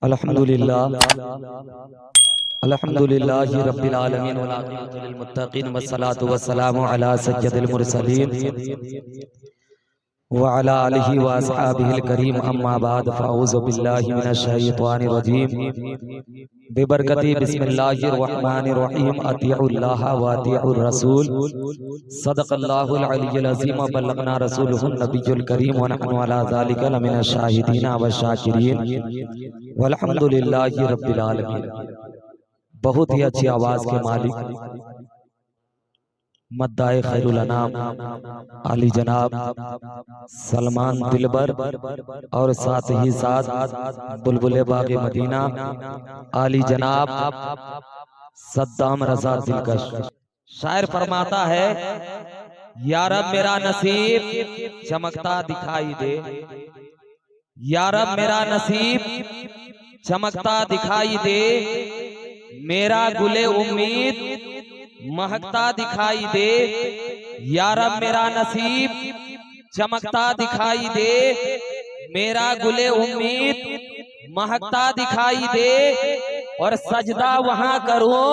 अल्हम्दुलिल्लाह अल्हम्दुलिल्लाहि रब्बिल आलमीन वल आक़िबतु लिल मुत्तक़ीन वस्सलातु वस्सलामु अला सय्यदिल मुरसलीन व अला आलिहि व अस्हाबिहिल करीम अम्मा बाद फ़अऊज़ु बिल्लाहि मिनश शैतानिर रजीम बिबरकति बिस्मिल्लाहिर रहमानिर रहीम अतीउल्लाह व अतीउर रसूल सदक़ल्लाहुल अलिय्युल अज़ीम व बल्लगना रसूलुहुन नबियुल करीम व नहनु अला ज़ालिका लमिनश शाहिदीन व शाकिरीन वल्हम्दुलिल्लाहि रब्बिल आलमीन। बहुत ही अच्छी आवाज के मालिक मद्दाए खैरुल अनाम आली जनाब सलमान दिलबर और साथ ही साथ बुलबुले बागे मदीना आली जनाब सद्दाम रज़ा दिलकश शायर फरमाता है, या रब मेरा नसीब चमकता दिखाई दे, या रब मेरा नसीब चमकता दिखाई दे, मेरा गुले उम्मीद महकता दिखाई दे, या रब मेरा नसीब चमकता दिखाई दे, मेरा गुले उम्मीद महकता दिखाई दे, और सजदा वहां करूं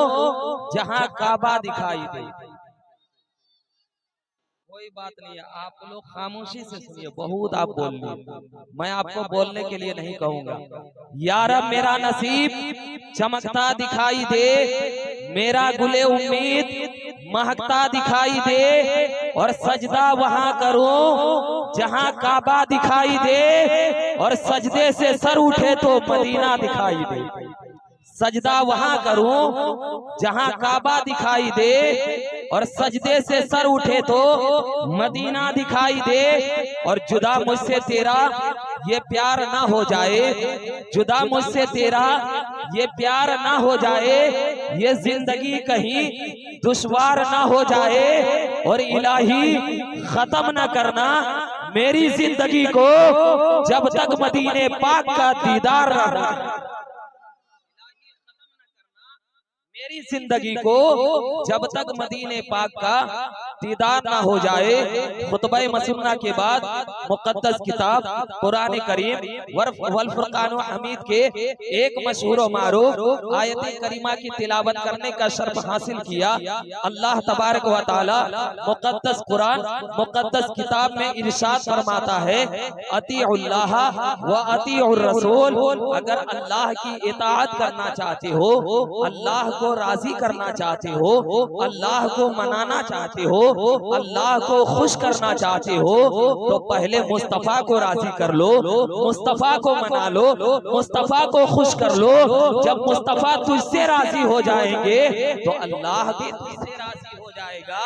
जहां काबा दिखाई दे। कोई बात नहीं है, आप लोग खामोशी से सुनिए, बहुत आप बोल लिए, मैं आपको बोलने के लिए नहीं कहूंगा। या रब मेरा नसीब चमकता दिखाई दे, मेरा गुले उम्मीद महकता दिखाई दे, और सजदा वहां करूं जहां काबा दिखाई दे, और सजदे से सर उठे तो मदीना दिखाई दे। सजदा वहां करूं जहां काबा दिखाई दे, और सजदे से सर उठे तो मदीना दिखाई दे। और जुदा मुझसे तेरा ये प्यार ना हो जाए, जुदा मुझसे तेरा ये प्यार ना हो जाए, ये जिंदगी कहीं दुश्वार ना हो जाए, और इलाही खत्म ना करना मेरी जिंदगी को जब तक मदीने पाक का दीदार ना हो। मेरी जिंदगी को जब तक मदीने पाक का दीदार ना हो जाए। खुतबा मसूना के बाद मुक़द्दस किताब कुरान करीम वल फुरकान हमीद के एक मशहूर व मारूफ आयत करीमा की तिलावत करने का शर्फ हासिल किया। अल्लाह तबारक व तआला मुक़द्दस कुरान मुक़द्दस किताब में इरशाद फरमाता है, अतीउल्लाह व अतीउर रसूल। अगर अल्लाह की इताअत करना चाहते हो, अल्लाह को राजी करना चाहते हो, अल्लाह को मनाना चाहते हो, अल्लाह को खुश करना चाहते हो, तो पहले मुस्तफा को राजी कर लो, मुस्तफा को मना लो, मुस्तफा को खुश कर लो। जब मुस्तफा तुझसे राजी हो जाएंगे तो अल्लाह भी तुझसे राजी हो जाएगा।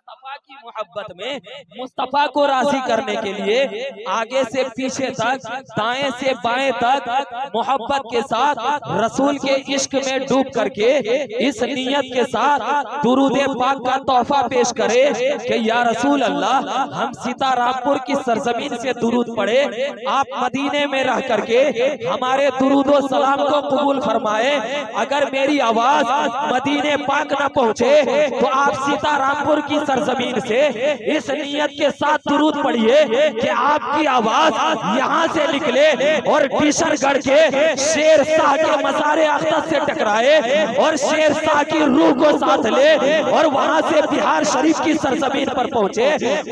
मुस्तफा की मोहब्बत में मुस्तफा को राजी करने के लिए आगे से पीछे तक, दाएं से बाएं तक मोहब्बत के साथ रसूल के इश्क में डूब करके इस नियत के साथ दुरूद पाक का तोहफा पेश करे कि या रसूल अल्लाह, हम सीतारामपुर की सरजमीन से दुरूद पढ़े, आप मदीने में रह करके हमारे दुरूदो सलाम को कबूल फरमाए। अगर मेरी आवाज मदीने पाक न पहुँचे तो आप सीतारामपुर की सरजमीन से इस नियत के साथ दुरूद पढ़िए कि आपकी आवाज यहाँ से निकले और टीसरगढ़ के शेर शाह के मज़ारे अक़दस से टकराए, और शेर शाह की रूह को साथ ले, और वहाँ से बिहार शरीफ की सरजमीन पर पहुँचे,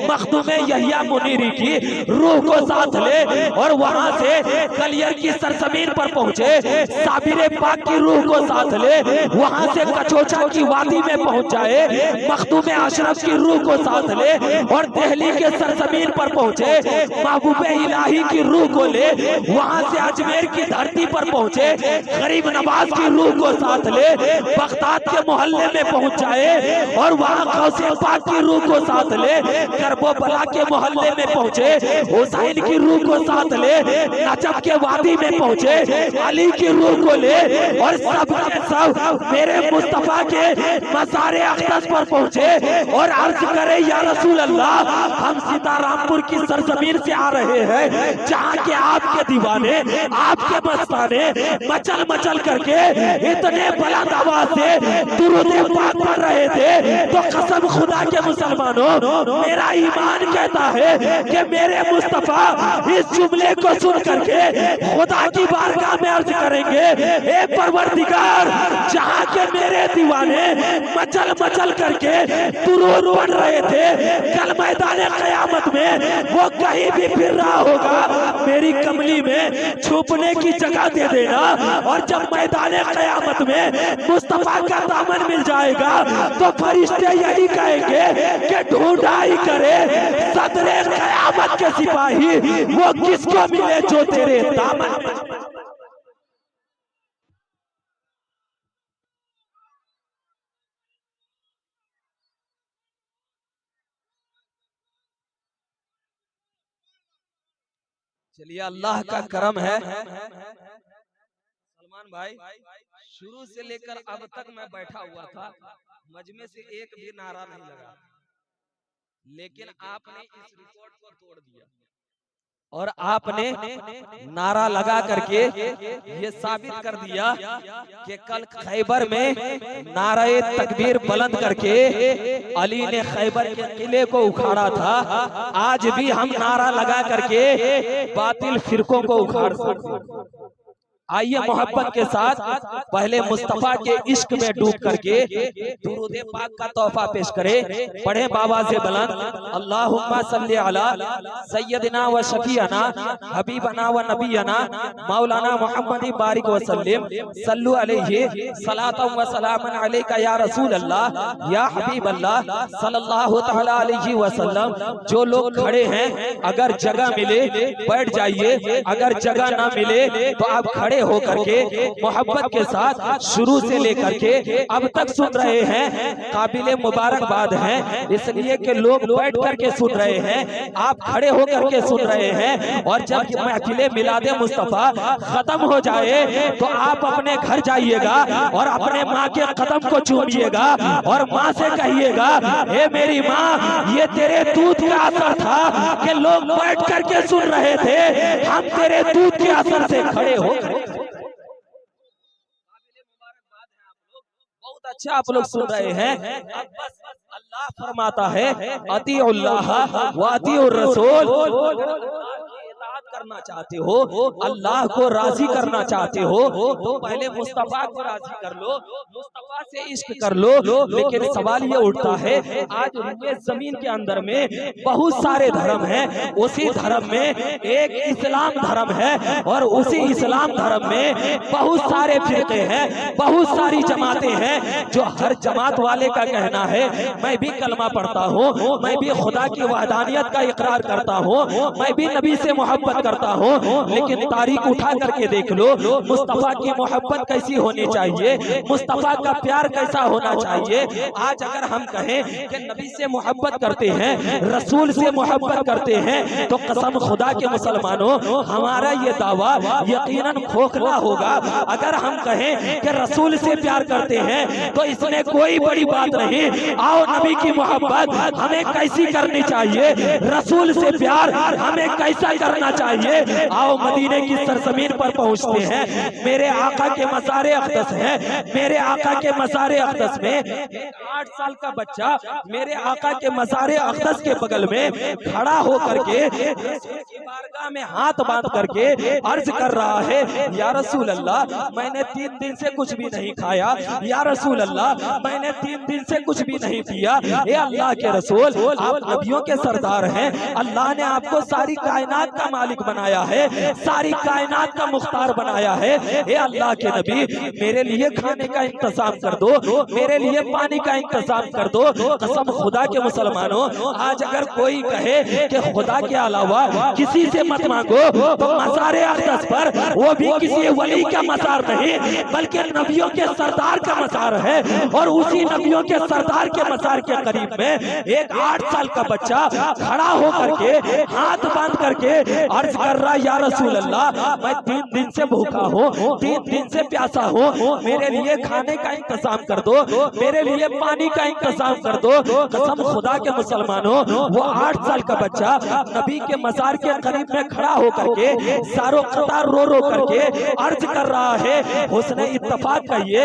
मखदूमे यहिया मुनीरी की रूह को साथ ले, और वहाँ से कलियर की सरजमीन पर पहुँचे, साबिर पाक की रूह को साथ ले, वहाँ से कचोचा की वादी में पहुँच जाए, मखदूमे अशरफ की रूह को साथ ले, और दिल्ली के सरजमीन पर पहुंचे, महबूबे इलाही की रूह को ले, वहां से अजमेर की धरती पर पहुंचे, गरीब नवाज की रूह को साथ ले, बगदाद के मोहल्ले में पहुंच जाए, और वहां गौसे पाक की रूह को साथ ले, करबला के मोहल्ले में पहुंचे, हुसैन की रूह को साथ ले, नजफ के वादी में पहुंचे, अली की रूह को ले, और सब के सब मेरे मुस्तफा के मज़ारे अक़दस पर पहुंचे, और अर्ज करे, या रसूल अल्लाह, हम सीतारामपुर की सरजमीन से आ रहे हैं, जहाँ के आपके दीवाने, आपके मस्ताने मचल मचल करके इतने बुलंद आवाज से दुरूद पाक पढ़ रहे थे, तो कसम खुदा के मुसलमानों, मेरा ईमान कहता है कि मेरे मुस्तफा इस जुमले को सुन करके खुदा की बारगाह में अर्ज करेंगे, ए परवरदिगार, जहां के मेरे दीवाने मचल मचल करके दुरूद पढ़ रहे थे, कल मैदान क़यामत में वो कहीं भी फिर रहा होगा, मेरी कमली में छुपने की जगह दे देना। और जब मैदान क़यामत में मुस्तफा का दामन मिल जाएगा तो फरिश्ते यही कहेंगे कि ढूंढाई करे सदरे क़यामत के सिपाही, वो किसको मिले जो तेरे दामन में। चलिए, अल्लाह का करम है सलमान भाई, शुरू से लेकर अब तक मैं बैठा हुआ था, मजमे से एक भी नारा नहीं लगा, लेकिन आपने इस रिकॉर्ड को तोड़ दिया और आपने नारा लगा करके ये साबित कर दिया कि कल खैबर में नारे तकबीर बुलंद करके अली ने खैबर के किले को उखाड़ा था। आज भी हम नारा लगा करके बातिल फिरकों को उखाड़ सकते हैं। आइए मोहब्बत के साथ पहले मुस्तफा के इश्क में डूब करके दुरूद पाक का तोहफा पेश करें। पढ़े बाबा से बुलंद, अल्लाहुम्मा सल्ली अला सय्यदना व शफीअना हबीबना व नबीना मौलाना मुहम्मद बारिक व सल्लिम सल्लु अलैहि सलातम व सलामन अलैका या रसूल अल्लाह या हबीब अल्लाह सल्लल्लाहु तआला अलैहि वसल्लम। जो लोग खड़े हैं, अगर जगह मिले बैठ जाइए, अगर जगह ना मिले तो आप खड़े होकर के मोहब्बत के साथ शुरू से लेकर के अब तक सुन रहे हैं। काबिले मुबारकबाद है इसलिए कि लोग बैठ करके सुन रहे हैं, आप खड़े होकर के सुन रहे हैं। और जब महफिले मिलादे मुस्तफा खत्म हो जाए तो आप अपने घर जाइएगा और अपने माँ के कदम को चूमिएगा और माँ से कहिएगा, हे मेरी माँ, ये तेरे दूध का असर था कि लोग बैठ करके सुन रहे थे, हम तेरे दूध के असर से खड़े हो। बहुत अच्छा आप लोग सुन रहे हैं। अब बस अल्लाह फरमाता है, अतीउल्लाह व अतीउर रसूल। करना चाहते हो, अल्लाह को राजी करना चाहते हो तो पहले मुस्तफा को राजी कर लो, मुस्तफा से इश्क कर लो। लेकिन सवाल ये उठता है, आज रुए जमीन के अंदर में बहुत सारे धर्म हैं, उसी धर्म में एक इस्लाम धर्म है और उसी इस्लाम धर्म में बहुत सारे फिरके हैं, बहुत सारी जमातें हैं। जो हर जमात वाले का कहना है, मैं भी कलमा पढ़ता हूँ, मैं भी खुदा की वहदानियत का इकरार करता हूँ, मैं भी नबी से मोहब्बत करता हूँ, लेकिन तारीख उठा करके देख लो, मुस्तफा की मोहब्बत कैसी होनी चाहिए, मुस्तफा का प्यार कैसा होना चाहिए। आज अगर हम कहें कि नबी से मोहब्बत करते हैं, रसूल से मोहब्बत करते हैं, तो कसम खुदा के मुसलमानों, हमारा ये दावा यकीनन खोखला होगा। अगर हम कहें कि रसूल से प्यार करते हैं तो इसमें कोई बड़ी बात नहीं। आओ, नबी की मोहब्बत हमें कैसी करनी चाहिए, रसूल से प्यार हमें कैसा करना चाहिए। आओ मदीने की सरजमीन पर पहुंचते हैं। मेरे आका के मज़ारे अक़दस है, मेरे आका के मज़ारे अक़दस में 8 साल का बच्चा मेरे आका के मज़ारे अक़दस के बगल में खड़ा होकर के रसूल की बारगाह में हाथ बांध करके अर्ज कर रहा है, या रसूल अल्लाह, मैंने 3 दिन से कुछ भी नहीं खाया, या रसूल अल्लाह, मैंने 3 दिन से कुछ भी नहीं पिया। ये अल्लाह के रसूल, आप नबियों के सरदार हैं, अल्लाह ने आपको सारी कायनात का मालिक बनाया है, सारी कायनात का मुख्तार बनाया है। हे अल्लाह के नबी, मेरे लिए खाने का इंतजाम कर दो, मेरे लिए पानी का इंतजाम कर दो। कसम खुदा के मुसलमानों, आज अगर कोई कहे कि खुदा के अलावा किसी से मत मांगो तो मज़ारे अक़दस पर, वो भी किसी वली का मज़ार नहीं बल्कि नबियों के सरदार का मज़ार है। और उसी नबियों के सरदार के मज़ार के करीब में एक 8 साल का बच्चा खड़ा होकर के हाथ बांध करके अर्ज कर रहा, या रसूल अल्लाह, मैं 3 दिन से भूखा हूँ, 3 दिन से प्यासा हूँ, मेरे लिए खाने का इंतजाम कर दो, मेरे लिए पानी का इंतजाम कर दो। कसम खुदा के मुसलमानों, वो 8 साल का बच्चा नबी के मज़ार के करीब में खड़ा होकर के सारों कतार रो रो करके अर्ज कर रहा है, हुस्ने इत्तफाक कहिए,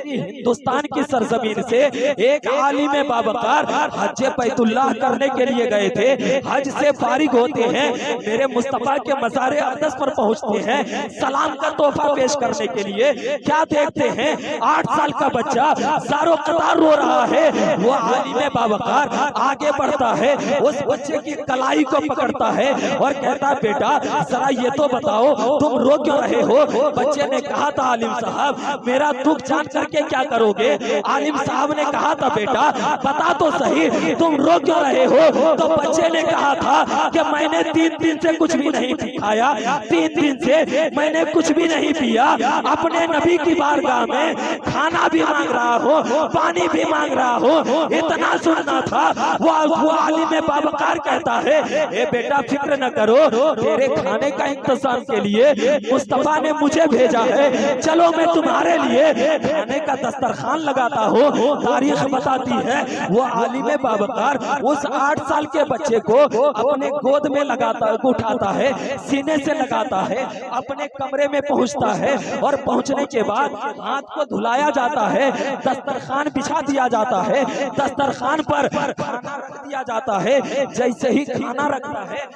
हिंदुस्तान की सरजमीन से एक आलिम बावकार हज बैतुल्लाह करने के लिए गए थे, हज से फारिग होते हैं, मेरे मुस्तफा के मज़ार अक़दस पर पहुंचते हैं सलाम का तोहफा पेश करने के लिए। क्या देखते हैं, 8 साल का बच्चा ज़ारो कतार रो रहा है। वो आलिम बावकार आगे बढ़ता है, उस बच्चे की कलाई को पकड़ता है और कहता है बेटा जरा ये तो बताओ तुम रो क्यों रहे हो। बच्चे ने कहा था आलिम साहब मेरा दुख जान करके क्या करोगे। आलिम साहब ने कहा था बेटा बता तो सही तुम रो क्यों रहे हो। तो बच्चे ने कहा था कि मैंने 3 दिन से कुछ भी नहीं खाया, 3 दिन से मैंने कुछ भी नहीं पिया, अपने नबी की बारगाह में खाना भी मांग रहा हो, पानी भी मांग रहा हो, इतना सुनना था। वो आलिम बावकार कहता है ए बेटा फिक्र न करो, तेरे खाने का इंतजाम के लिए मुस्तफा ने मुझे भेजा है, चलो मैं तुम्हारे लिए खाने का दस्तरखान लगाता हूँ। तारीख बताती है वो आलिम बावकार उस 8 साल के बच्चे को अपने गोद में लगाता उठाता है, सीने से लगाता है, अपने कमरे में पहुंचता है और पहुंचने के बाद हाथ को धुलाया जाता है, दस्तरखान बिछा दिया जाता है, दस्तरखान पर खाना रख दिया जाता है। जैसे ही खाना रखता है,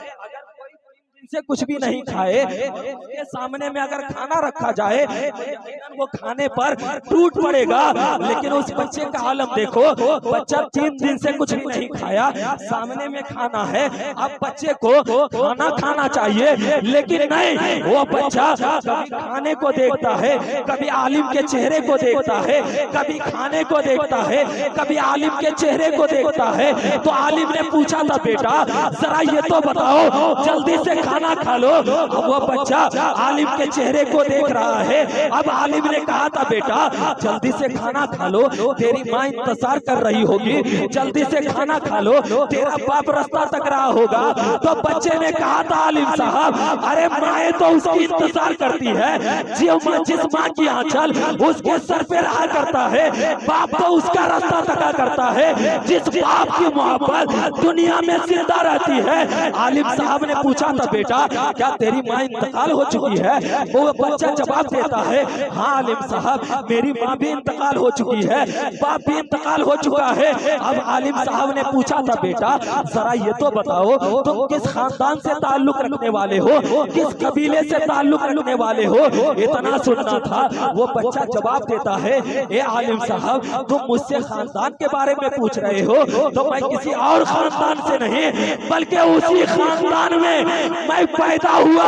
से कुछ भी नहीं खाए उसके सामने में अगर खाना रखा जाए तो वो खाने पर टूट पड़ेगा। लेकिन उस बच्चे का आलम देखो, बच्चा 3 दिन से कुछ भी नहीं खाया, सामने में खाना है, अब बच्चे को खाना खाना चाहिए लेकिन नहीं, वो बच्चा कभी खाने को देखता है, कभी आलिम के चेहरे को देखता है, कभी खाने को देखता है, कभी आलिम के चेहरे को देखता है। तो आलिम ने पूछा था बेटा जरा ये तो बताओ जल्दी से खाना खा लो। अब वो बच्चा आलिम के चेहरे को देख रहा है। अब आलिम ने कहा था बेटा जल्दी से खाना खा लो, तेरी माँ इंतजार कर रही होगी, जल्दी से खाना खा लो, तेरा बाप रास्ता तक रहा होगा। तो बच्चे ने कहा था आलिम साहब अरे माँ तो उसकी इंतजार करती है, जिस माँ की आंचल उसके सर पे रहा करता है, बाप तो उसका रास्ता तका करता है, जिस बाप की मोहब्बत दुनिया में जिंदा रहती है। आलिम साहब ने पूछा था बेटा क्या तेरी माँ इंतकाल हो चुकी है। वो बच्चा जवाब देता है हाँ आलिम साहब मेरी माँ भी इंतकाल हो चुकी है, बाप भी इंतकाल हो चुका है। अब आलिम साहब ने पूछा था बेटा जरा ये तो बताओ तुम किस खानदान से ताल्लुक रखने वाले हो, किस कबीले से ताल्लुक रखने वाले हो। इतना सुनना था। वो बच्चा जवाब देता है ए आलिम साहब तुम मुझसे खानदान के बारे में पूछ रहे हो तो मैं किसी और खानदान से नहीं बल्कि उसी खानदान में मैं पैदा हुआ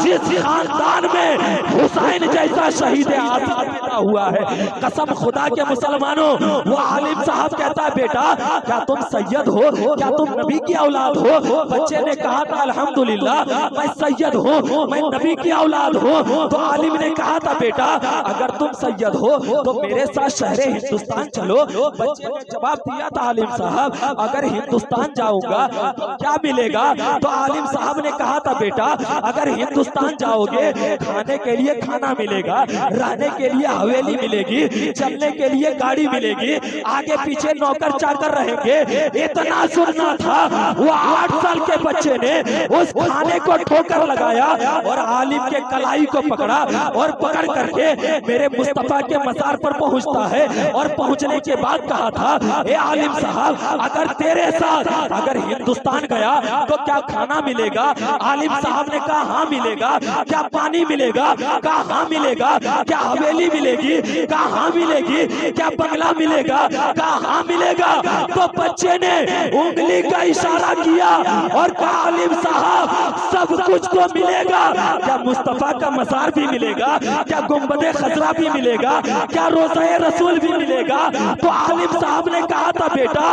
जिस खानदान में हुसैन जैसा शहीद आज़ाद पैदा हुआ है। कसम खुदा के मुसलमानों, वो आलिम साहब कहता है बेटा क्या तुम सैयद हो, क्या तुम नबी की औलाद हो। बच्चे ने कहा था अल्हम्दुलिल्लाह मैं सैयद हूँ, मैं नबी की औलाद हूँ। तो आलिम ने कहा था बेटा अगर तुम सैयद हो तो मेरे साथ शहरे हिंदुस्तान चलो। बच्चे ने जवाब दिया था आलिम साहब अगर हिंदुस्तान जाऊंगा तो क्या मिलेगा। तो आलिम साहब ने कहा था बेटा अगर हिंदुस्तान जाओगे खाने के लिए खाना मिलेगा, रहने के लिए हवेली मिलेगी, चलने के लिए गाड़ी मिलेगी, आगे पीछे नौकर चाकर रहेंगे। इतना सुनना था। वो 8 साल के बच्चे ने उस खाने को ठोकर लगाया और आलिम के कलाई को पकड़ा और पकड़ करके मेरे मुस्तफा के मज़ार पर पहुंचता है। और पहुंचने के बाद कहा था ए आलिम साहब अगर तेरे साथ अगर हिंदुस्तान गया तो क्या खाना मिलेगा। आलिम साहब ने कहा हाँ मिलेगा। क्या पानी मिलेगा, कहा हाँ मिलेगा। क्या हवेली मिलेगी, कहा हाँ मिलेगी। क्या बंगला मिलेगा, कहा हाँ मिलेगा। तो बच्चे ने उंगली का इशारा किया और कहा आलिम साहब सब कुछ तो मिलेगा, क्या मुस्तफा का मज़ार भी मिलेगा, क्या गुंबदे खजरा भी मिलेगा, क्या रोज़े रसूल भी मिलेगा। तो आलिम साहब ने कहा था बेटा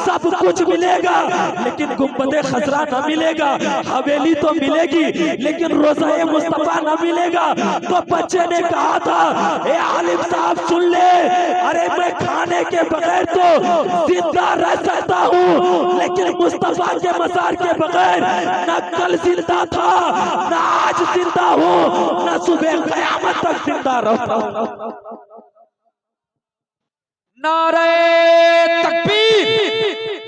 सब कुछ मिलेगा लेकिन गुंबदे खजरा न मिलेगा, हवेली तो मिलेगी लेकिन रोज़े मुस्तफा न मिलेगा। तो बच्चे ने कहा था ए आलिम साहब सुन ले, अरे मैं खाने के बगैर तो जिंदा रह सकता हूँ लेकिन मुस्तफा के मज़ार के बगैर न कल जिंदा था, न आज जिंदा हूँ, न सुबह क़यामत तक जिंदा रहूंगा। नारे तकबीर,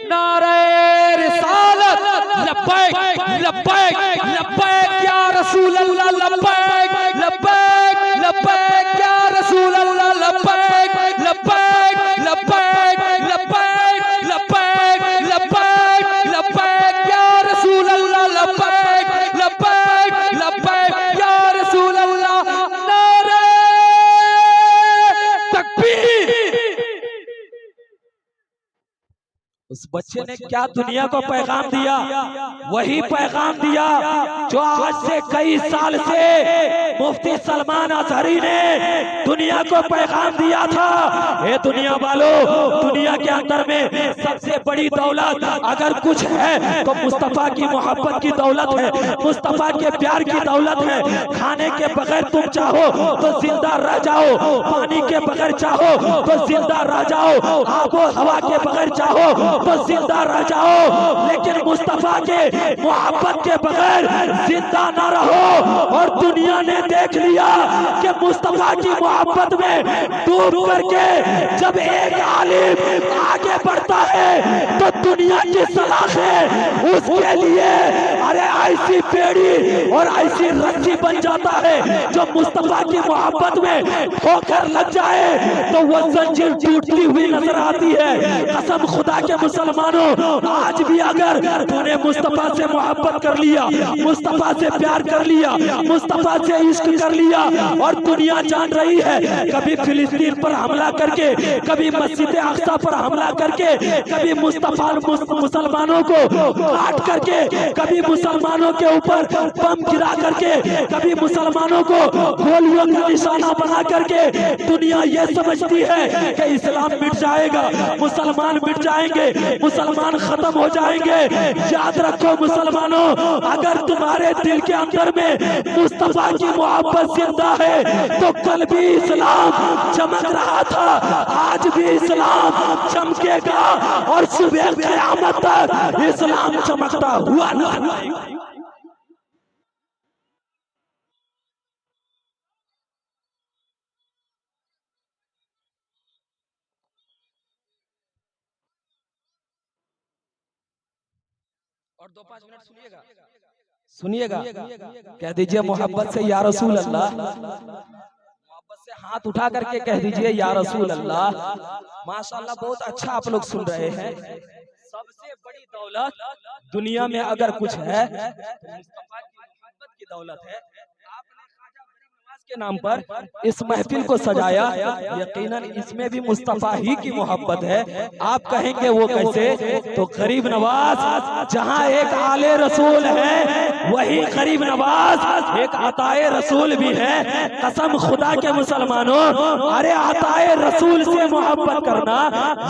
नारे रिसालत, लब्बैक लब्बैक लब्बैक या रसूल अल्लाह, लब्बैक लब्बैक लब्बैक या रसूल अल्लाह, लब्बैक लब्बैक लब्बैक लब्बैक लब्बैक लब्बैक लब्बैक या रसूल अल्लाह, लब्बैक लब्बैक बच्चे ने क्या दुनिया को पैगाम दिया, वही पैगाम दिया जो आज से कई साल से मुफ्ती सलमान अजहरी ने दुनिया को पैगाम दिया था। ये दुनिया वालों, दुनिया के अंदर में सबसे बड़ी दौलत अगर कुछ है तो मुस्तफा की मोहब्बत की दौलत है, मुस्तफा के प्यार की दौलत है। खाने के बगैर तुम चाहो तो जिंदा रह जाओ, पानी के बगैर चाहो तो जिंदा रह जाओ, आबो हवा के बगैर चाहो तो जिंदा रह जाओ, लेकिन मुस्तफा के मोहब्बत के बगैर जिंदा ना रहो। और दुनिया ने देख लिया कि मुस्तफा की मोहब्बत में डूब करके जब एक आलिम आगे बढ़ता है तो दुनिया की सलाखें उसके लिए अरे ऐसी पेड़ी और ऐसी रस्सी बन जाता है। जो मुस्तफा की मोहब्बत में ठोकर लग जाए तो वो जंजीर टूटती हुई नजर आती है। कसम खुदा के मुसलमानों, आज भी अगर तूने मुस्तफा से मोहब्बत कर लिया, मुस्तफा से प्यार कर लिया, मुस्तफा से इश्क कर लिया और दुनिया जान रही है, कभी फिलिस्तीन पर हमला करके, कभी मस्जिद अक्सा पर हमला करके, कभी मुस्तफा मुसलमानों को काट करके, कभी मुसलमानों के ऊपर बम गिरा करके, कभी मुसलमानों को गोलियों का निशाना बना करके दुनिया ये समझती है कि इस्लाम मिट जाएगा, मुसलमान मिट जाएंगे, मुसलमान खत्म हो जाएंगे। याद रखो मुसलमानों, अगर तुम्हारे दिल के अंदर में मुस्तफा की मोहब्बत जिंदा है तो कल भी इस्लाम चमक रहा था, आज भी इस्लाम चमकेगा और सुबह क़यामत तक इस्लाम चमकता हुआ नजर आएगा। और 2-5 मिनट सुनिएगा, सुनिएगा। कह दीजिए मोहब्बत से या रसूल अल्लाह, मोहब्बत से हाथ उठा करके कह दीजिए या रसूल अल्लाह। माशाअल्लाह, बहुत अच्छा आप लोग सुन रहे हैं। सबसे बड़ी दौलत दुनिया में अगर कुछ है तो मुस्तफा की मोहब्बत की दौलत है। आपने ख्वाजा गरीब नवाज के नाम पर इस महफिल को सजाया, यकीनन इसमें भी मुस्तफा ही की मोहब्बत है। आप कहेंगे वो कैसे, तो गरीब नवाज जहाँ एक आले रसूल है वही गरीब नवाज एक अताए रसूल भी है। कसम खुदा के मुसलमानों, अरे अताए रसूल से मोहब्बत करना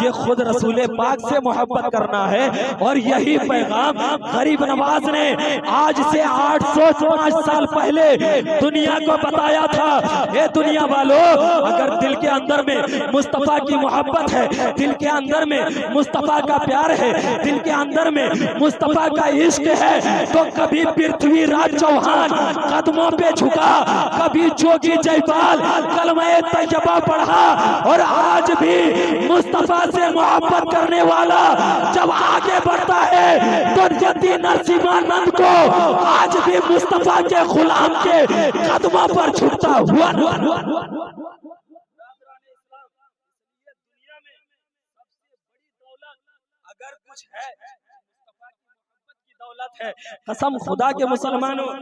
ये खुद रसूल पाक से मोहब्बत करना है। और यही पैगाम गरीब नवाज ने आज से 805 साल पहले दुनिया को बताया था। ये दुनिया वालों, अगर दिल के अंदर में मुस्तफा की मोहब्बत है, दिल के अंदर में मुस्तफा का प्यार है, दिल के अंदर में मुस्तफा का इश्क है, तो कभी पृथ्वीराज चौहान कदमों पे झुका, कभी जोगी जयपाल कलमे तैयबा पढ़ा, और आज भी मुस्तफा से मोहब्बत करने वाला जब आगे बढ़ता है तो जद्दी नरसिम्हानंद को आज भी मुस्तफा के गुलाम के कदमों पर झुकता हुआ अगर कुछ है मुस्तफा की मोहब्बत की दौलत है। कसम खुदा के मुसलमानों, आज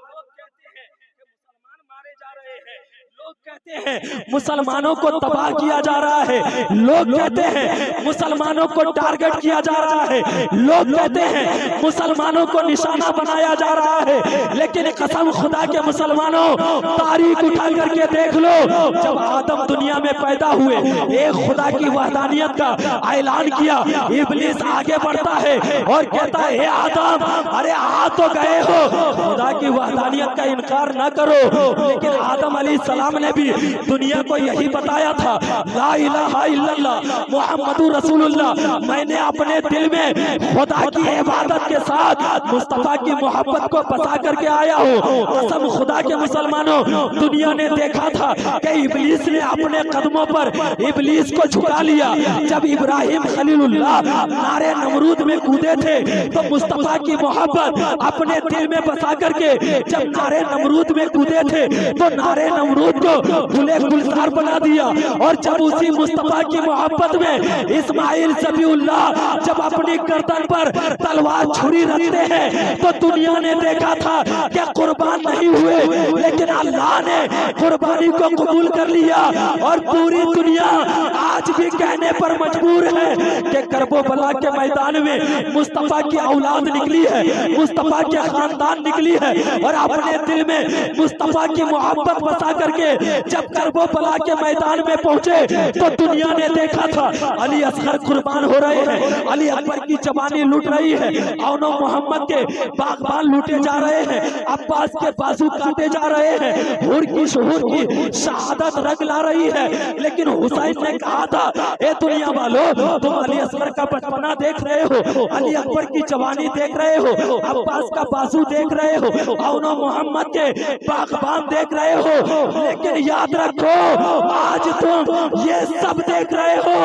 लोग कहते हैं कि मुसलमान मारे जा रहे हैं, लोग कहते हैं मुसलमानों को तबाह किया जा रहा है, लोग कहते हैं मुसलमानों को टारगेट किया जा रहा है, लोग कहते हैं मुसलमानों को निशाना बनाया जा रहा है। लेकिन कसम खुदा के मुसलमानों, तारीख उठा करके देख लो, जब आदम दुनिया में पैदा हुए, एक खुदा की वहदानियत का ऐलान किया, इब्लीस आगे बढ़ता है और कहता है, हे आदम, अरे आ तो गए हो, खुदा की वहदानियत का इनकार न करो। लेकिन आदम अलैहिस्सलाम ने भी दुनिया को यही बताया था, ला इलाहा इल्लल्लाह मुहम्मदुर रसूलुल्लाह। मैंने अपने दिल में खुदा की इबादत के साथ मुस्तफा की मोहब्बत को बसा करके आया हूँ। कसम खुदा के मुसलमानों, दुनिया ने देखा था कि इब्लीस ने अपने कदमों पर इब्लीस को झुका लिया। जब इब्राहिम खलीलुल्लाह नारे नमरूद में कूदे थे तो मुस्तफा की मोहब्बत अपने दिल में बसा करके जब नारे नमरूद में कूदे थे तो नारे नमरूद को गुले गुलजार बना दिया। और जब उसी मुस्तफा की मोहब्बत में इस्माइल ज़बीउल्लाह जब अपनी गर्दन पर तलवार छुरी रखते हैं तो दुनिया ने देखा था कि कुर्बान नहीं हुए, लेकिन अल्लाह ने कुर्बानी को कबूल कर लिया। और पूरी दुनिया आज भी कहने पर मजबूर है कि करबला के मैदान में मुस्तफा की औलाद निकली है, मुस्तफा के खानदान निकली है। और अपने दिल में मुस्तफा की मोहब्बत बसा करके जब करबला के मैदान में पहुंचे तो दुनिया ने देखा था अली असगर कुर्बान हो रहे हैं, अली अकबर की जवानी लूट रही है, औनो मोहम्मद के बागबान लूटे जा रहे हैं, अब्बास के बाजू काटे जा रहे हैं, हुर की शहूर की शहादत रंग ला रही है। लेकिन हुसैन ने कहा था, ए दुनिया वालों, तुम अली असगर का बचपना देख रहे हो, अली अकबर की जवानी देख रहे हो, अब्बास का बाजू देख रहे हो, औनो मोहम्मद के बागबान देख रहे हो, लेकिन याद रखो आज तुम ये सब देख रहे हो,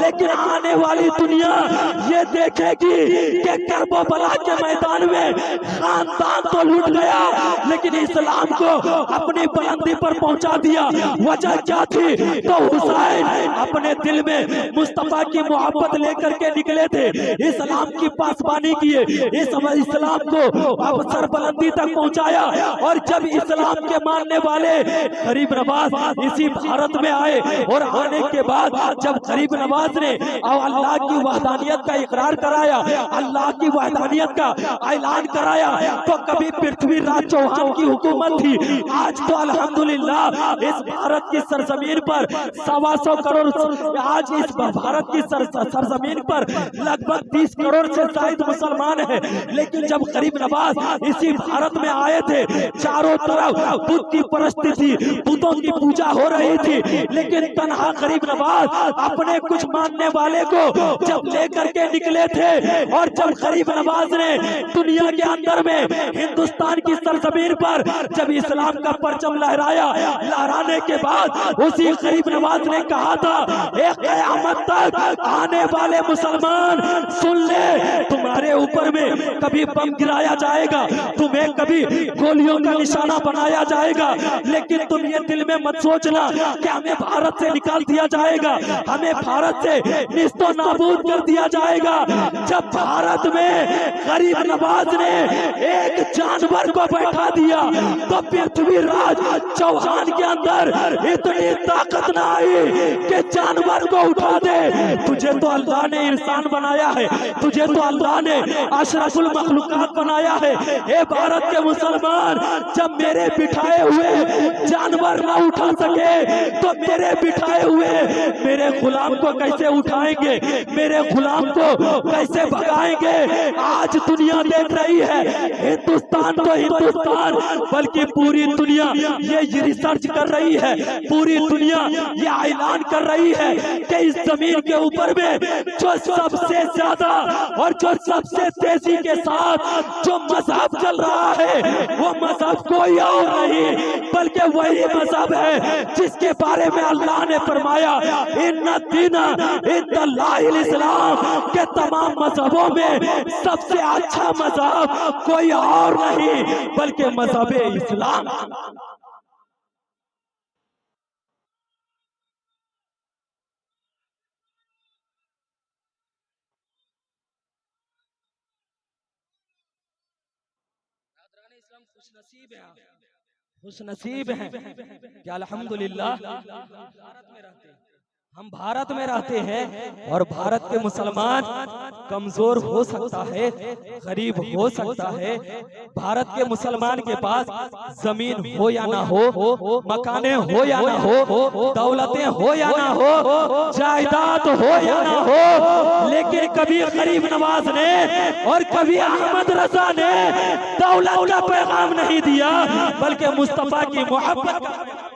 लेकिन आने वाली दुनिया ये देखेगी कि करबला के मैदान में खानदान तो लूट गया लेकिन इस्लाम को अपनी बुलंदी पर पहुंचा दिया। वजह क्या थी? तो हुसैन अपने दिल में मुस्तफा की मोहब्बत लेकर के निकले थे, इस्लाम की पासबानी किए, इस्लाम को अब सरबुलंदी तक पहुंचाया। और जब इस्लाम के मानने वाले गरीब नवाज इसी भारत में आए और आने के बाद जब गरीब नवाज ने अल्लाह की वहदानियत का इकरार कराया, अल्लाह की वहदानियत का ऐलान कराया, तो कभी पृथ्वीराज चौहान की हुकूमत थी, आज तो अल्हम्दुलिल्लाह इस भारत की सरजमीन पर 125 करोड़, आज इस भारत की सरजमीन पर लगभग 30 करोड़ से ज्यादा मुसलमान है। लेकिन जब गरीब नवाज इसी भारत में आए थे, चारों तरफ बुद्ध की परस्ती थी, बुतों की पूजा हो रही थी, लेकिन तन्हा गरीब नवाज अपने कुछ मानने वाले को जब लेकर के निकले थे। और जब गरीब नवाज ने दुनिया के अंदर में हिंदुस्तान की सरजमीन पर जब इस्लाम का परचम लहराया, लहराने के बाद उसी गरीब नवाज ने कहा था, एक क़यामत तक आने वाले मुसलमान सुन ले, तुम्हारे ऊपर में कभी बम गिराया जाएगा, तुम्हें कभी गोलियों का निशाना बनाया जाएगा, लेकिन तुम ये दिल में मत सोचना कि हमें भारत से निकाल दिया जाएगा, हमें भारत से निस्तो नाबूद कर दिया जाएगा। जब भारत में गरीब नवाज ने एक जानवर को बैठा दिया तो पृथ्वीराज चौहान के अंदर इतनी ताकत ना आई कि जानवर को उठा दे। तुझे तो अल्लाह ने इंसान बनाया है, तुझे तो अल्लाह ने अशरफुल मखलूकात बनाया है। ए भारत के मुसलमान, जब मेरे बिठाए हुए जानवर ना उठा सके तो मेरे बिठाए हुए मेरे गुलाम को कैसे उठाएंगे, मेरे गुलाम को कैसे भगाएंगे? आज दुनिया देख रही है, हिंदुस्तान तो हिंदुस्तान बल्कि पूरी दुनिया ये रिसर्च कर रही है, पूरी दुनिया ये ऐलान कर रही है कि इस जमीन के ऊपर में जो सबसे ज्यादा और जो सबसे तेजी के साथ जो मजहब चल रहा है वो मजहब कोई और नहीं बल्कि वही मजहब है जिसके बारे में अल्लाह ने फरमाया, इन्ना दीना इंदल्लाहिल इस्लाम, के तमाम मजहबों में सबसे अच्छा मजहब कोई और नहीं बल्कि मजहब इस्लाम। खुश नसीब है कि अल्हम्दुलिल्लाह भारत में रहते हैं, हम भारत में रहते हैं और भारत के मुसलमान कमजोर हो सकता है, गरीब हो सकता है, भारत के मुसलमान के पास जमीन हो या ना हो, मकाने हो या ना हो, दौलतें हो या ना हो, जायदाद हो या ना हो, लेकिन कभी गरीब नवाज ने और कभी अहमद रजा ने दौलत का पैगाम नहीं दिया बल्कि मुस्तफा की मोहब्बत का।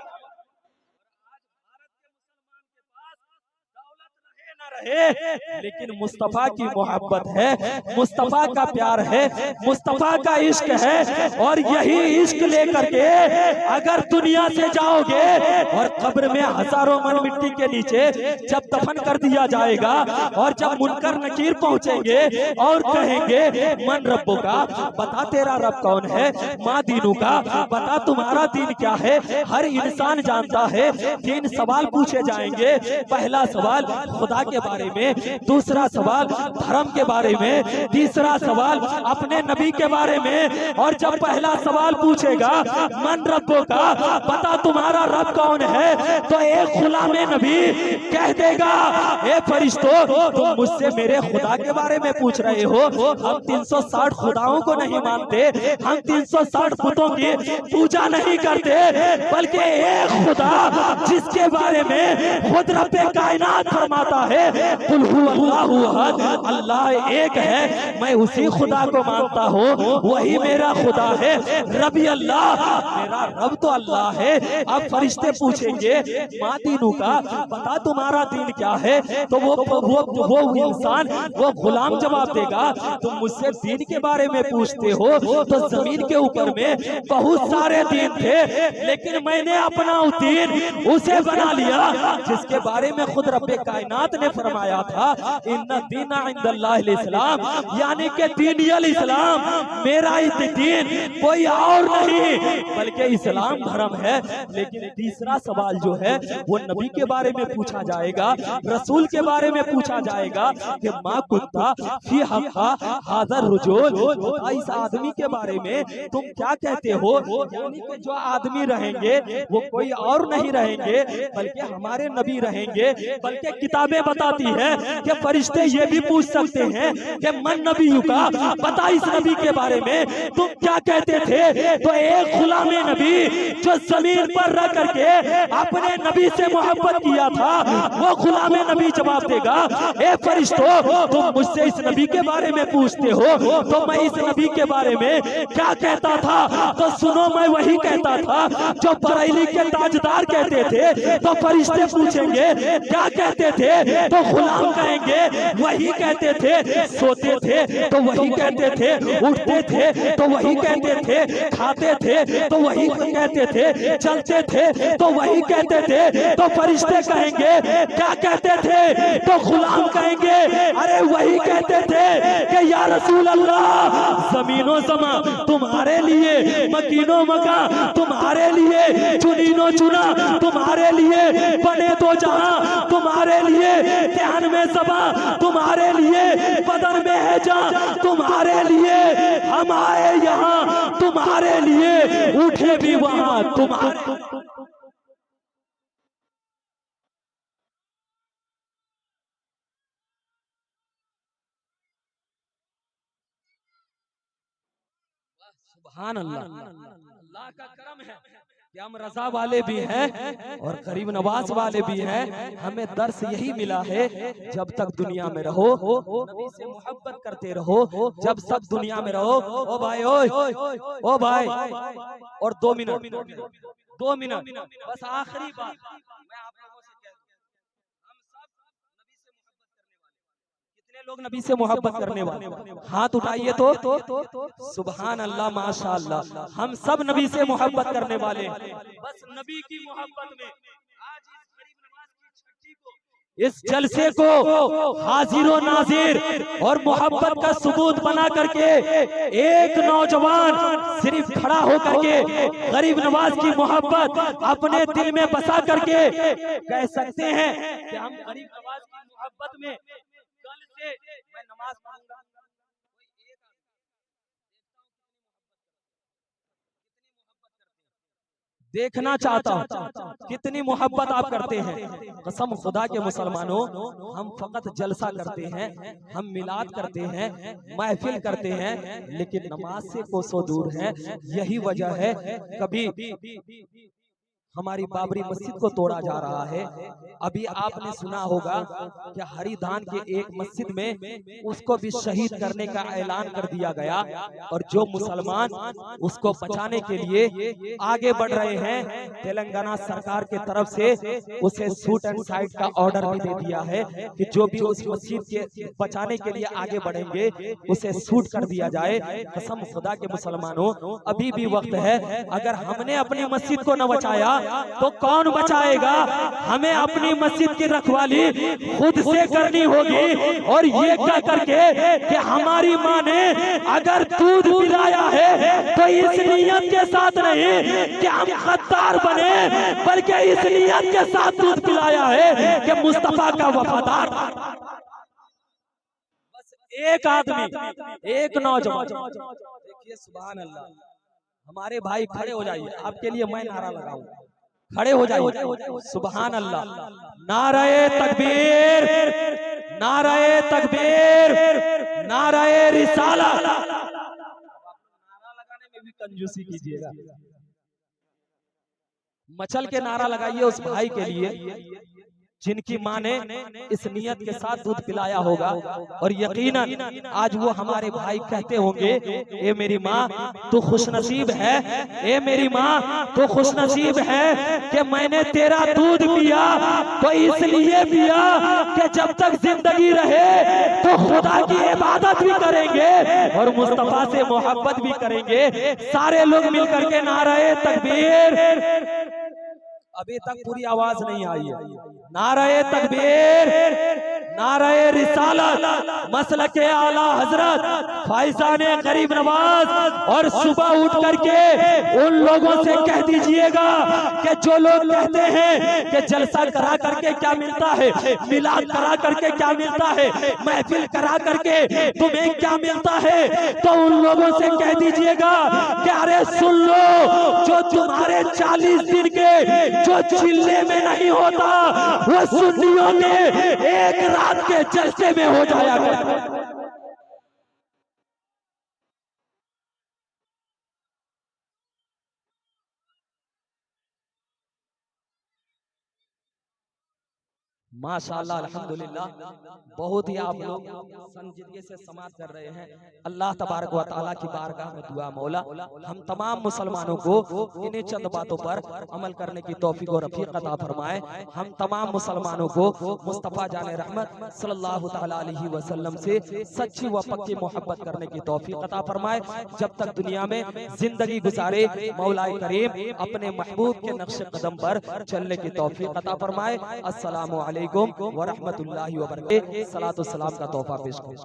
रहे, लेकिन मुस्तफा की मोहब्बत है, मुस्तफा का प्यार है, मुस्तफा का इश्क है। और यही इश्क लेकर के अगर दुनिया से जाओगे और कब्र में हजारों मन मिट्टी के नीचे जब दफन कर दिया जाएगा और जब मुनकर नकीर पहुंचेंगे और कहेंगे मन रब्बो का, बता तेरा रब कौन है, माँ दीनू का, बता तुम्हारा दीन क्या है। हर इंसान जानता है 3 सवाल पूछे जाएंगे। पहला सवाल खुदा के बारे में, दूसरा सवाल धर्म के बारे में, तीसरा सवाल अपने नबी के बारे में। और जब पहला सवाल पूछेगा मन रब्बो का, बता तुम्हारा रब कौन है, तो एक गुलामे नबी कह देगा ए फरिश्तों तुम मुझसे मेरे खुदा के बारे में पूछ रहे हो। हम 360 खुदाओं को नहीं मानते, हम 360 बुतों की पूजा नहीं करते, बल्कि एक खुदा जिसके बारे में खुद रब्बे कायनात फरमाता है कुल हु अल्लाहु अहद, अल्लाह एक है, मैं उसी खुदा को मानता हूँ, वही मेरा खुदा है। रबी अल्लाह, मेरा रब तो अल्लाह है। अब फरिश्ते पूछेंगे माँ दीनू का, बता तुम्हारा दीन क्या है, तो वो इंसान, वो गुलाम जवाब देगा तुम मुझसे दीन के बारे में पूछते हो तो जमीन के ऊपर में बहुत सारे दीन थे, लेकिन मैंने अपना दीन उसे बना लिया जिसके बारे में खुद रब्बे कायनात ने फरमाया था इन्ना दीना इंदल्लाहिल इस्लाम, यानी कि दीनियल इस्लाम, मेरा दीन कोई और नहीं बल्कि इस्लाम धर्म है। लेकिन तीसरा सवाल जो है वो नबी के बारे में पूछा जाएगा, रसूल के बारे में पूछा जाएगा कि माँ कुत्ता फी हक़ा हाज़र रुजूल, इस आदमी के बारे में तुम क्या कहते हो, यानी कि जो आदमी रहेंगे वो कोई और नहीं रहेंगे बल्कि हमारे नबी रहेंगे। बल्कि किताबें बताती है कि फरिश्ते ये भी पूछ सकते हैं कि मन नबी का, बता इस नबी के बारे में तुम क्या कहते थे। तो एक गुलामे नबी जो जमीन पर रह करके अपने नबी से मोहब्बत किया था, वो गुलामे नबी जवाब देगा ए फरिश्तों तुम मुझसे इस नबी के बारे में पूछते हो तो मैं इस नबी के बारे में क्या कहता था, तो सुनो मैं वही कहता था जो बरेली के ताजदार कहते थे। तो फरिश्ते पूछेंगे क्या कहते थे, तो गुलाम कहेंगे वही कहते थे, सोते थे तो वही कहते थे, उठते थे तो वही कहते थे, खाते थे तो वही कहते थे, चलते थे तो वही कहते थे। तो फरिश्ते कहेंगे क्या कहते थे, तो गुलाम कहेंगे अरे वही कहते थे कि या रसूल अल्लाह जमीनो जमा तुम्हारे लिए, मकीनो मका तुम्हारे लिए, चुनीनो चुना तुम्हारे लिए, बने तो जहां तुम्हारे लिए, ध्यान में सबा तुम्हारे लिए, बदन में है जा तुम्हारे लिए, हम आए यहाँ तुम्हारे लिए, उठे भी वहां तुम्हारे। सुभान अल्लाह, अल्लाह का करम है कि हम रजा वाले भी हैं और गरीब नवाज वाले भी हैं। हमें दर्स यही मिला है जब तक दुनिया में रहो नबी से मोहब्बत करते रहो, जब सब दुनिया में रहो। ओ भाई ओ भाई, और 2 मिनट बस आखिरी बात मैं आप लोगों से कह दूं, हम सब नबी से मोहब्बत करने वाले, कितने लोग नबी से मोहब्बत करने वाले हाथ उठाइए तो सुभान अल्लाह माशाअल्लाह, हम सब नबी से मोहब्बत करने वाले। बस नबी की मोहब्बत में आज इस गरीब नवाज की छठी को, इस जलसे को हाजिर नाजिर और मोहब्बत का सबूत बना करके एक नौजवान सिर्फ खड़ा होकर के गरीब नवाज की मोहब्बत अपने दिल में बसा करके कह सकते हैं कि हम गरीब नवाज की मोहब्बत में कल से मैं नमाज पढ़ूंगा। देखना चाहता हूँ कितनी मोहब्बत आप करते हैं। कसम खुदा के मुसलमानों, हम फकत जलसा करते हैं, हम मिलाद करते हैं, महफिल करते हैं, लेकिन नमाज से कोसों दूर है। यही वजह है कभी हमारी बाबरी मस्जिद को तोड़ा जा रहा है। अभी आपने सुना होगा कि हरिधान के एक मस्जिद में उसको भी शहीद करने का ऐलान कर दिया गया, और जो मुसलमान उसको बचाने के लिए आगे बढ़ रहे हैं, तेलंगाना सरकार के तरफ से उसे शूट एंड साइट का ऑर्डर भी दे दिया है कि जो भी उस मस्जिद के बचाने के लिए आगे बढ़ेंगे उसे शूट कर दिया जाए। कसम खुदा के मुसलमानों, अभी भी वक्त है। अगर हमने अपनी मस्जिद को न बचाया तो कौन बचाएगा? हमें अपनी मस्जिद की रखवाली खुद से करनी होगी, और ये कह करके कि हमारी माँ ने अगर दूध पिलाया है तो इस नियत के साथ नहीं कि हम गद्दार बने, बल्कि इस नियत के साथ दूध पिलाया है कि मुस्तफा का वफादार। बस एक आदमी, एक नौजवान, देखिए सुभान अल्लाह। हमारे भाई खड़े हो जाइए, आपके लिए मैं नारा लगाऊंगा, खड़े हो जाइए। सुभान अल्लाह, नाराए तकबीर, नाराए तकबीर, नाराए रिसाला। नारा लगाने में भी कंजूसी कीजिएगा, मचल के नारा लगाइए उस भाई के लिए जिनकी माँ ने इस नियत के साथ दूध पिलाया होगा। और यकीनन आज वो हमारे भाई कहते होंगे, ए मेरी माँ तू खुशनसीब है, ए मेरी माँ तू खुशनसीब है कि मैंने तेरा दूध पिया, तो इसलिए पिया कि जब तक जिंदगी रहे तो खुदा की इबादत भी करेंगे और मुस्तफा से मोहब्बत भी करेंगे। सारे लोग मिलकर के नाराए तकबीर। अभी तक पूरी आवाज नहीं आई है। नाराए तकबीर, नाराए रिसालत, मसलके आला हजरत फैजाने गरीब नवाज। और सुबह उठ करके उन लोगों से कह दीजिएगा कि जो लोग कहते हैं कि जलसा करा करके क्या मिलता है, मिलाद करा करके क्या मिलता है, महफिल करा करके तुम्हें क्या मिलता है, तो उन लोगों से कह दीजिएगा कि अरे सुन लो, जो तुम्हारे 40 दिन के जो चिल्ले में नहीं होता वो सुन्नियों के एक रात के जलसे में हो जाया करता। माशाअल्लाह अल्हम्दुलिल्लाह, बहुत ही आप लोग संजीदगी से समात कर रहे हैं। अल्लाह तबारक व तआला की बारगाह में दुआ मौला हम तमाम मुसलमानों को इन्हीं चंद बातों पर अमल करने की तौफीक और रफीक अता फरमाए। हम तमाम मुसलमानों को मुस्तफ़ा जाने रहमत सल्लल्लाहु तआला अलैहि वसल्लम से सच्ची व पक्की मोहब्बत करने की तौफीक अता फरमाए। जब तक दुनिया में जिंदगी गुजारे मौलाए करीम अपने महबूब के नक्शे कदम पर चलने की तौफीक अता फरमाए। अस्सलामु अलैकुम व रहमतुल्लाहि व बरकातहू। सलातो सलाम का तोहफा पेश करें।